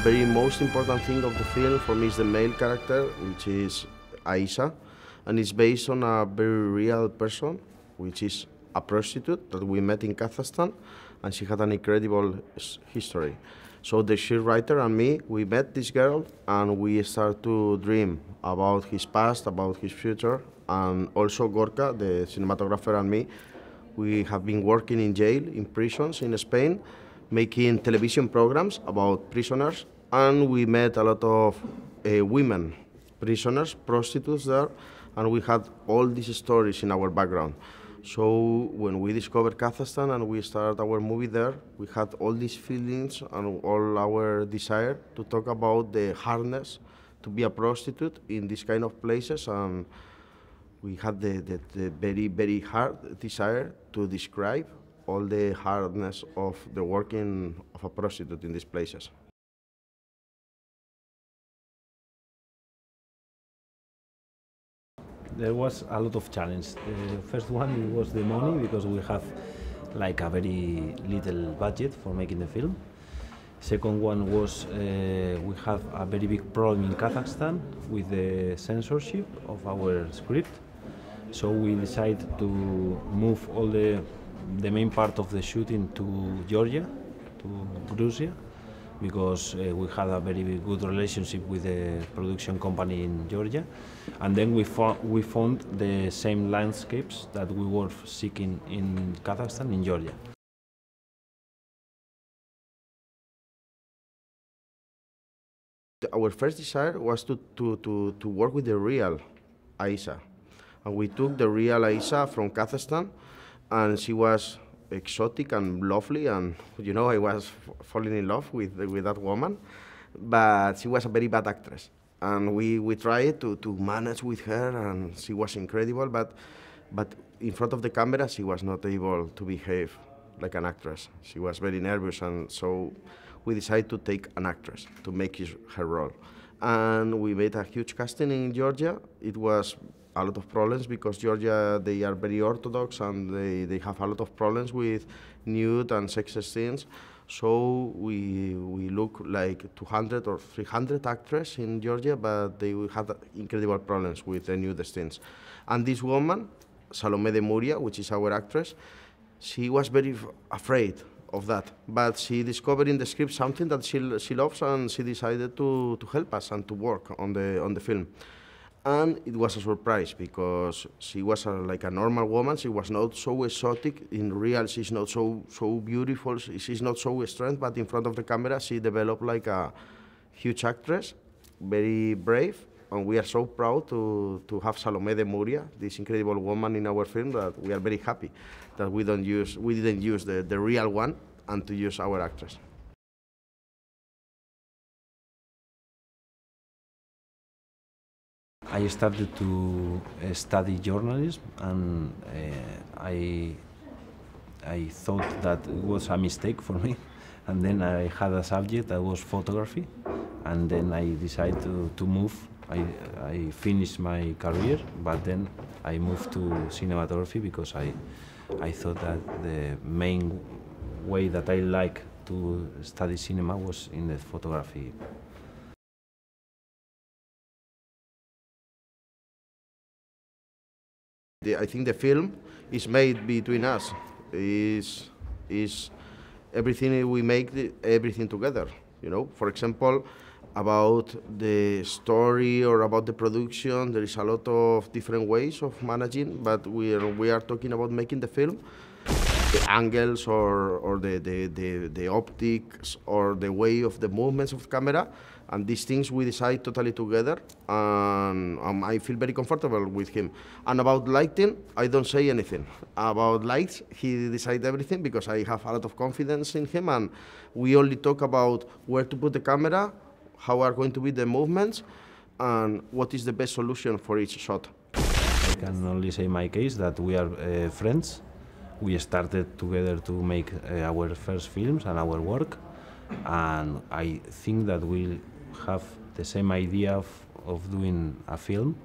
very most important thing of the film for me is the male character, which is Aisha, and it's based on a very real person, which is a prostitute that we met in Kazakhstan, and she had an incredible history. So the screenwriter and me, we met this girl, and we started to dream about his past, about his future, and also Gorka, the cinematographer, and me, we have been working in jail, in prisons in Spain, making television programs about prisoners, and we met a lot of women prisoners, prostitutes there, and we had all these stories in our background. So when we discovered Kazakhstan and we started our movie there, we had all these feelings and all our desire to talk about the hardness to be a prostitute in these kind of places, and we had the very, very hard desire to describe all the hardness of the working of a prostitute in these places. There was a lot of challenge. The first one was the money, because we have like a very little budget for making the film. Second one was we have a very big problem in Kazakhstan with the censorship of our script. So we decided to move all the main part of the shooting to Georgia, to Georgia, because we had a very good relationship with the production company in Georgia, and then we found the same landscapes that we were seeking in Kazakhstan, in Georgia. Our first desire was to work with the real Aisha, and we took the real Aisha from Kazakhstan, and she was exotic and lovely, and you know, I was falling in love with that woman, but she was a very bad actress, and we tried to manage with her, and she was incredible, but in front of the camera she was not able to behave like an actress. She was very nervous, and so we decided to take an actress to make her role, and we made a huge casting in Georgia. It was a lot of problems because Georgia, they are very orthodox, and they have a lot of problems with nude and sexist scenes. So we look like 200 or 300 actresses in Georgia, but they had incredible problems with the nude scenes. And this woman, Salome de Muria, which is our actress, she was very afraid of that, but she discovered in the script something that she loves, and she decided to help us and to work on the film. And it was a surprise because she was like a normal woman. She was not so exotic. In real, she's not so beautiful. She's not so strong, but in front of the camera, she developed like a huge actress, very brave. And we are so proud to have Salome de Muria, this incredible woman in our film, that we are very happy that we didn't use the real one and to use our actress. I started to study journalism, and I thought that it was a mistake for me, and then I had a subject that was photography, and then I decided to move. I finished my career, but then I moved to cinematography because I thought that the main way that I like to study cinema was in the photography. I think the film is made between us. Is everything we make, everything together. You know, for example, about the story or about the production, there is a lot of different ways of managing, but we are talking about making the film, the angles or the optics or the way of the movements of the camera, and these things we decide totally together, and I feel very comfortable with him. And about lighting, I don't say anything. About lights, he decides everything because I have a lot of confidence in him, and we only talk about where to put the camera, how are going to be the movements, and what is the best solution for each shot. I can only say in my case that we are friends. We started together to make our first films and our work, and I think that we have the same idea of doing a film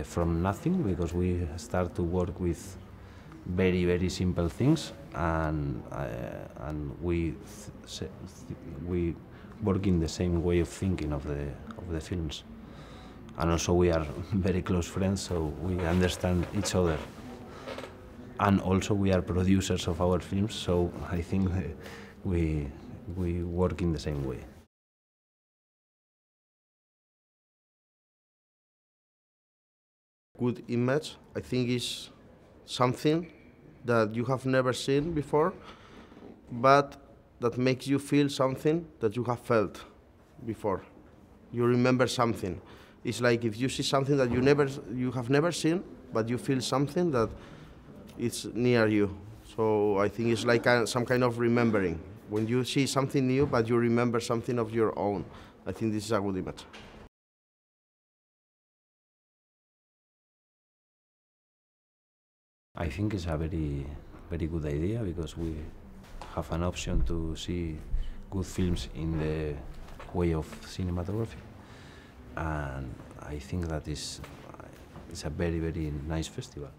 from nothing, because we start to work with very, very simple things, and we working the same way of thinking of the films, and also we are very close friends, so we understand each other. And also we are producers of our films, so I think we work in the same way. Good image, I think, is something that you have never seen before, but that makes you feel something that you have felt before. You remember something. It's like if you see something that you have never seen, but you feel something that it's near you. So I think it's like some kind of remembering. When you see something new, but you remember something of your own, I think this is a good image. I think it's a very, very good idea, because we have an option to see good films in the way of cinematography, and I think that it's a very, very nice festival.